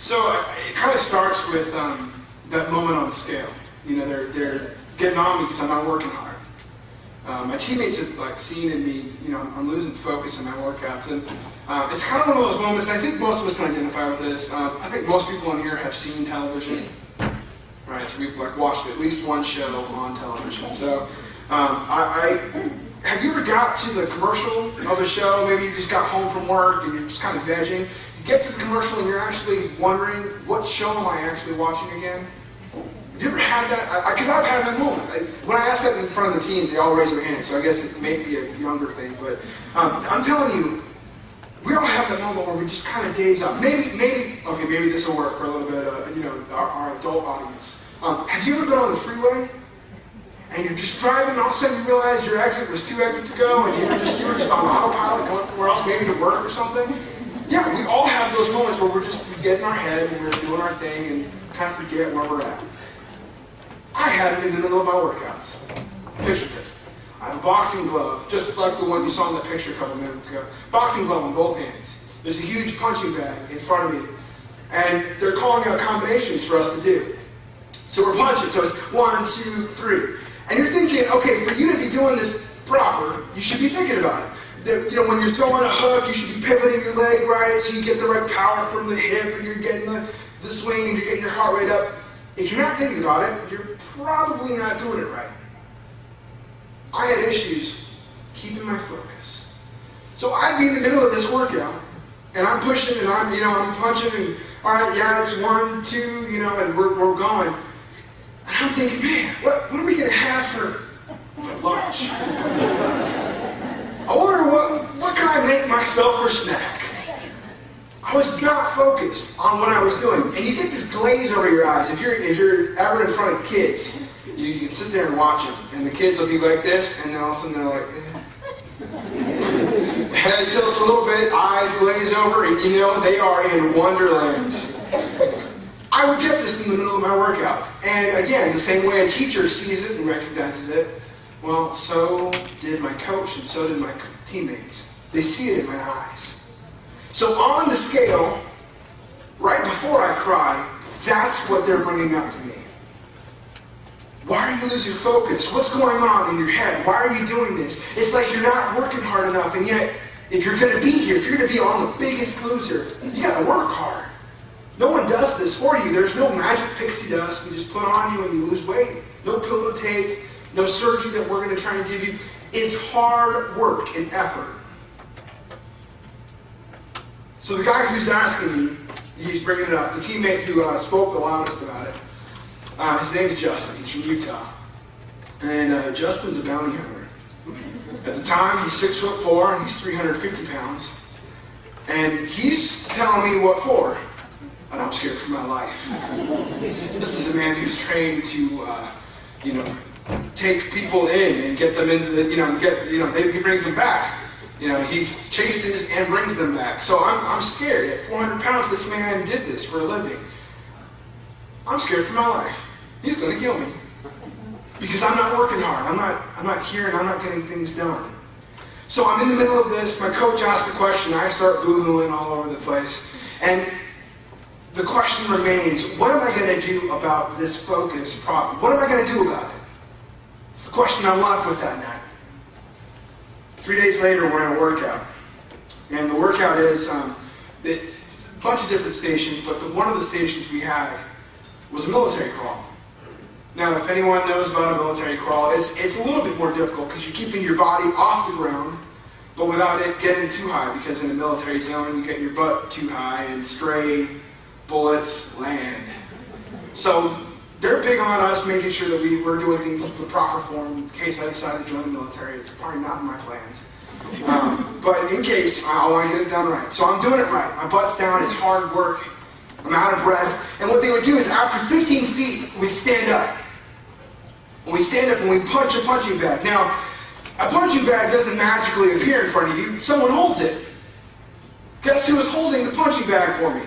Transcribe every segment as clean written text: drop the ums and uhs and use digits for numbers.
So it kind of starts with that moment on the scale. You know, they're getting on me because I'm not working hard. My teammates have like seen in me, you know, I'm losing focus in my workouts, and it's kind of one of those moments. And I think most of us can identify with this. I think most people in here have seen television, right? So we've like watched at least one show on television. So have you ever got to the commercial of a show? Maybe you just got home from work and you're just kind of vegging. You get to the commercial and you're actually wondering, what show am I actually watching again? Have you ever had that? Because I've had that moment. When I ask that in front of the teens, they all raise their hands, so I guess it may be a younger thing. But I'm telling you, we all have that moment where we just kind of daze out. Maybe this will work for a little bit, our adult audience. Have you ever been on the freeway? And you're just driving, and all of a sudden you realize your exit was 2 exits ago, and you were just on autopilot going somewhere else, maybe to work or something? Yeah, we all have those moments where we get in our head, and we're doing our thing, and kind of forget where we're at. I had it in the middle of my workouts. Picture this. I have a boxing glove, just like the one you saw in that picture a couple minutes ago. Boxing glove on both hands. There's a huge punching bag in front of me, and they're calling out combinations for us to do. So we're punching, so it's 1, 2, 3. And you're thinking, okay, for you to be doing this proper, you should be thinking about it. When you're throwing a hook, you should be pivoting your leg right so you get the right power from the hip and you're getting the swing and you're getting your heart rate up. If you're not thinking about it, you're probably not doing it right. I had issues keeping my focus. So I'd be in the middle of this workout and I'm pushing and I'm punching and all right, yeah, it's 1, 2, and we're going. And I'm thinking, man, what are we going to have for lunch? I wonder what can I make myself for snack? I was not focused on what I was doing. And you get this glaze over your eyes. If you're ever in front of kids, you can sit there and watch them. And the kids will be like this, and then all of a sudden they're like, head tilts a little bit, eyes glaze over, and they are in wonderland. I would get this in the middle of my workouts. And again, the same way a teacher sees it and recognizes it, well, so did my coach and so did my teammates. They see it in my eyes. So on the scale, right before I cry, that's what they're bringing up to me. Why are you losing focus? What's going on in your head? Why are you doing this? It's like you're not working hard enough, and yet, if you're going to be here, if you're going to be on the Biggest Loser, you got to work hard. No one does this for you. There's no magic pixie dust we just put on you and you lose weight. No pill to take, no surgery that we're going to try and give you. It's hard work and effort. So the guy who's asking me, he's bringing it up, the teammate who spoke the loudest about it, his name's Justin. He's from Utah. And Justin's a bounty hunter. At the time, he's 6'4" and he's 350 pounds. And he's telling me what for. And I'm scared for my life. This is a man who's trained to, take people in and get them into the, he brings them back. He chases and brings them back. So I'm scared. At 400 pounds, this man did this for a living. I'm scared for my life. He's going to kill me. Because I'm not working hard. I'm not here and I'm not getting things done. So I'm in the middle of this. My coach asks the question. I start boo-hooing all over the place. And the question remains, what am I going to do about this focus problem? What am I going to do about it? It's the question I'm left with that night. 3 days later, we're in a workout. And the workout is a bunch of different stations, but one of the stations we had was a military crawl. Now, if anyone knows about a military crawl, it's a little bit more difficult because you're keeping your body off the ground, but without it getting too high, because in a military zone, you get your butt too high and stray bullets land. So they're big on us making sure that we're doing things in the proper form in case I decide to join the military. It's probably not in my plans. But in case, I want to get it done right. So I'm doing it right. My butt's down. It's hard work. I'm out of breath. And what they would do is after 15 feet, we'd stand up. And we stand up and we punch a punching bag. Now, a punching bag doesn't magically appear in front of you. Someone holds it. Guess who was holding the punching bag for me?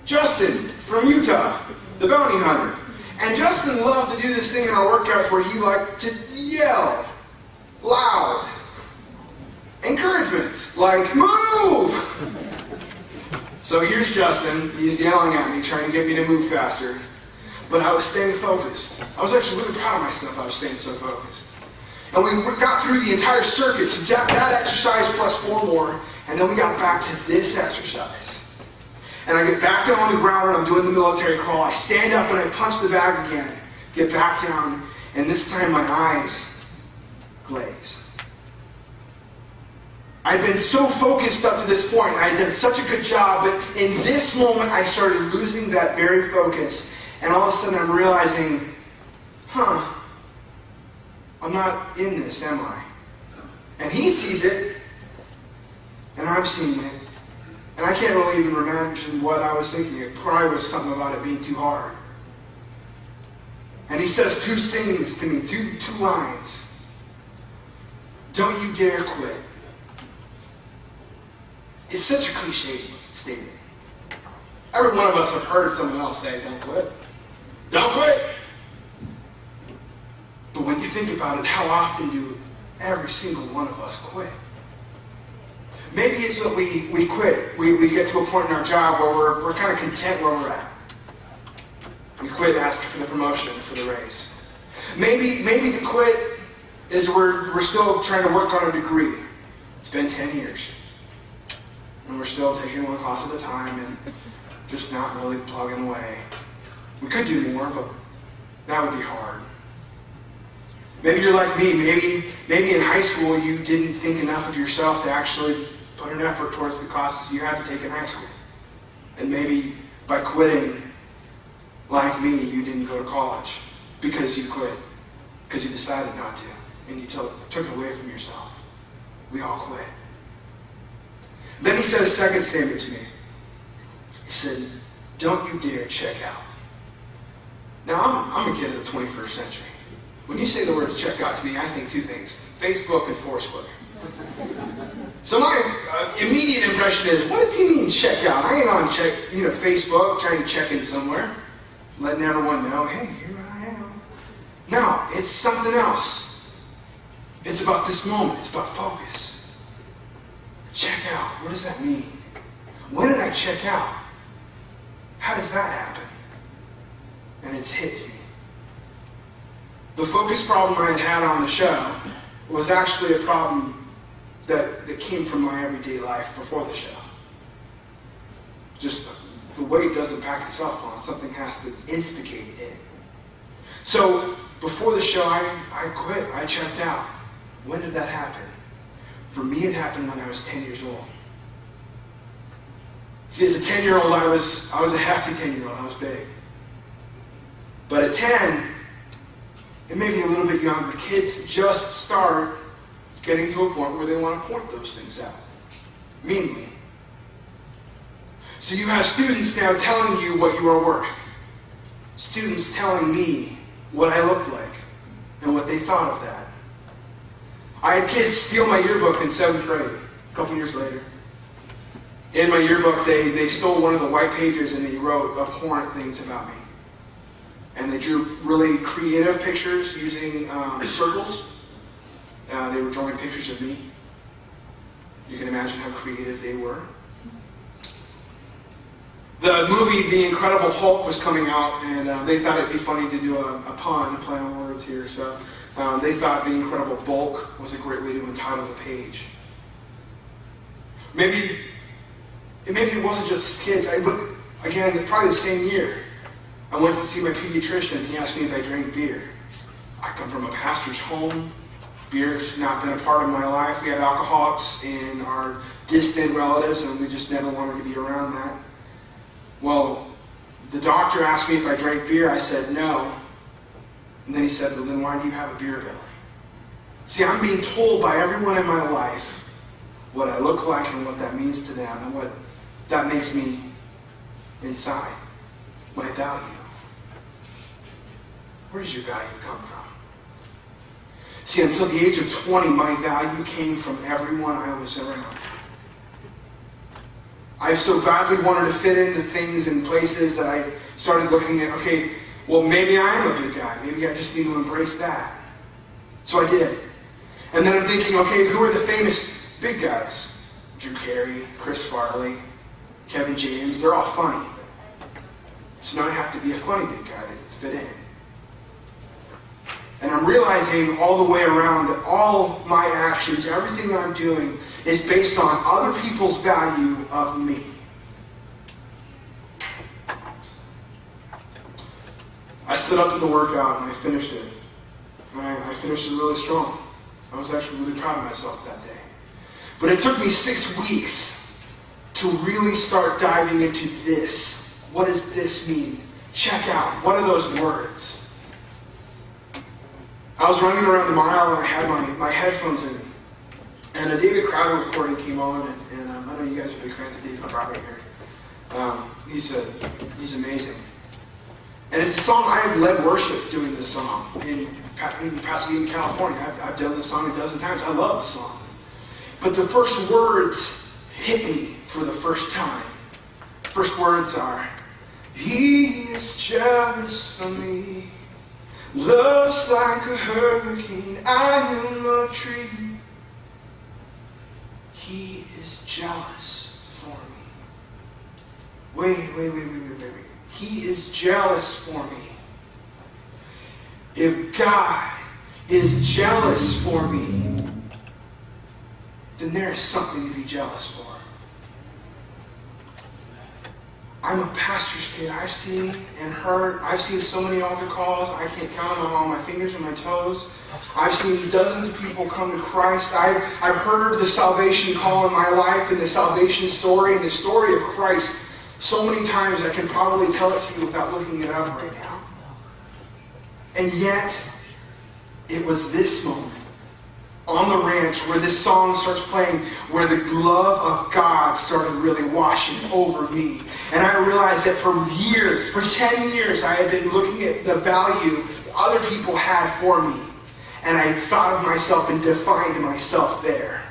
Justin from Utah, the bounty hunter. And Justin loved to do this thing in our workouts where he liked to yell loud encouragements like, move! So here's Justin. He's yelling at me, trying to get me to move faster. But I was staying focused. I was actually really proud of myself. I was staying so focused. And we got through the entire circuit, so that exercise plus 4 more, and then we got back to this exercise. And I get back down on the ground and I'm doing the military crawl. I stand up and I punch the bag again, get back down, and this time my eyes glaze. I'd been so focused up to this point. I had done such a good job, but in this moment I started losing that very focus. And all of a sudden I'm realizing, I'm not in this, am I? And he sees it, and I'm seeing it. And I can't really even imagine what I was thinking. It probably was something about it being too hard. And he says 2 things to me, two lines. Don't you dare quit. It's such a cliche statement. Every one of us have heard someone else say, don't quit. Don't quit. But when you think about it, how often do every single one of us quit? Maybe it's that we quit. We get to a point in our job where we're kind of content where we're at. We quit asking for the promotion, for the raise. Maybe the quit is we're still trying to work on a degree. It's been 10 years. And we're still taking one class at a time and just not really plugging away. We could do more, but that would be hard. Maybe you're like me. Maybe in high school you didn't think enough of yourself to actually put an effort towards the classes you had to take in high school. And maybe by quitting, like me, you didn't go to college because you quit, because you decided not to, and you took it away from yourself. We all quit. Then he said a second statement to me. He said, don't you dare check out. Now, I'm a kid of the 21st century. When you say the words check out to me, I think 2 things. Facebook and Foursquare. So my immediate impression is, what does he mean check out? I ain't on Facebook trying to check in somewhere, letting everyone know, hey, here I am. No, it's something else. It's about this moment. It's about focus. Check out. What does that mean? When did I check out? How does that happen? And it's hit me. The focus problem I had on the show was actually a problem that came from my everyday life before the show. Just the weight doesn't pack itself on. Something has to instigate it. So before the show, I quit. I checked out. When did that happen? For me, it happened when I was 10 years old. See, as a 10-year-old, I was a hefty 10-year-old. I was big. But at 10, and maybe a little bit younger, kids just start getting to a point where they want to point those things out. Meanly. So you have students now telling you what you are worth. Students telling me what I looked like and what they thought of that. I had kids steal my yearbook in 7th grade, a couple years later. In my yearbook, they stole one of the white pages and they wrote abhorrent things about me. And they drew really creative pictures using circles. They were drawing pictures of me. You can imagine how creative they were. The movie The Incredible Hulk was coming out, and they thought it'd be funny to do a pun, a play on words here. So they thought The Incredible Bulk was a great way to entitle the page. Maybe it wasn't just kids. Again, probably the same year, I went to see my pediatrician. He asked me if I drank beer. I come from a pastor's home. Beer's not been a part of my life. We have alcoholics in our distant relatives, and we just never wanted to be around that. Well, the doctor asked me if I drank beer. I said no. And then he said, well, then why do you have a beer belly? See, I'm being told by everyone in my life what I look like and what that means to them and what that makes me inside, my value. Where does your value come from? See, until the age of 20, my value came from everyone I was around. I so badly wanted to fit into things and places that I started looking at, okay, well, maybe I am a big guy. Maybe I just need to embrace that. So I did. And then I'm thinking, okay, who are the famous big guys? Drew Carey, Chris Farley, Kevin James, they're all funny. So now I have to be a funny big guy to fit in. And I'm realizing all the way around that all my actions, everything I'm doing, is based on other people's value of me. I stood up in the workout and I finished it. And I finished it really strong. I was actually really proud of myself that day. But it took me 6 weeks to really start diving into this. What does this mean? Check out. What are those words? I was running around the mile and I had my headphones in. And a David Crowder recording came on, and I know you guys are big fans of David Crowder here. He's amazing. And it's a song I have led worship doing this song in Pasadena, California. I've done this song a dozen times. I love the song. But the first words hit me for the first time. First words are, He is jealous for me. Love's like a hurricane, I am a tree. He is jealous for me. Wait. He is jealous for me. If God is jealous for me, then there is something to be jealous for. I'm a pastor's kid. I've seen and heard, I've seen so many altar calls, I can't count them on my fingers and my toes. I've seen dozens of people come to Christ. I've heard the salvation call in my life and the salvation story and the story of Christ so many times I can probably tell it to you without looking it up right now. And yet, it was this moment on the ranch where this song starts playing, where the love of God started really washing over me. And I realized that for 10 years, I had been looking at the value other people had for me. And I thought of myself and defined myself there.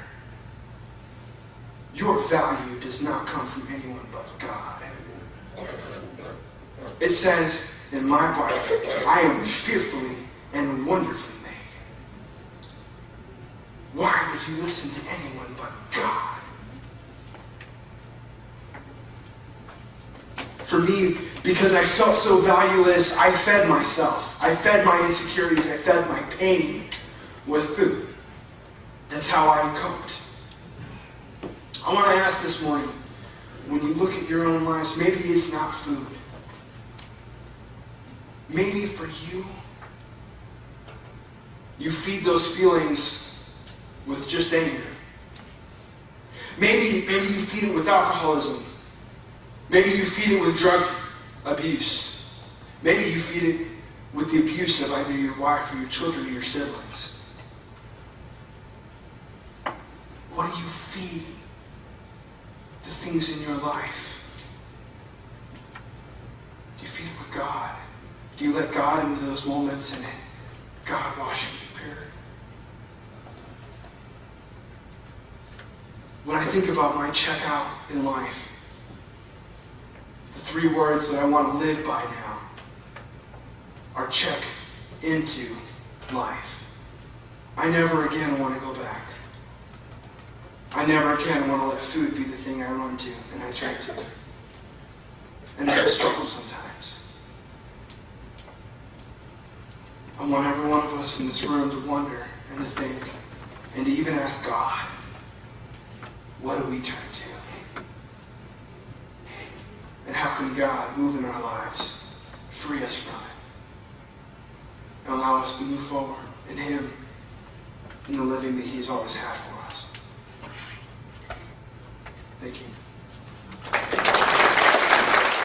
Your value does not come from anyone but God. It says in my Bible, I am fearfully and wonderfully made. Why would you listen to anyone but God? For me, because I felt so valueless, I fed myself. I fed my insecurities. I fed my pain with food. That's how I coped. I want to ask this morning, when you look at your own lives, maybe it's not food. Maybe for you, you feed those feelings with just anger. Maybe you feed it with alcoholism. Maybe you feed it with drug abuse. Maybe you feed it with the abuse of either your wife or your children or your siblings. What do you feed the things in your life? Do you feed it with God? Do you let God into those moments and God washing you pure? When I think about my checkout in life, the 3 words that I want to live by now are check into life. I never again want to go back. I never again want to let food be the thing I run to and I turn to. And that's a struggle sometimes. I want every one of us in this room to wonder and to think and to even ask God, what do we turn to? And how can God move in our lives, free us from it, and allow us to move forward in Him, in the living that He's always had for us?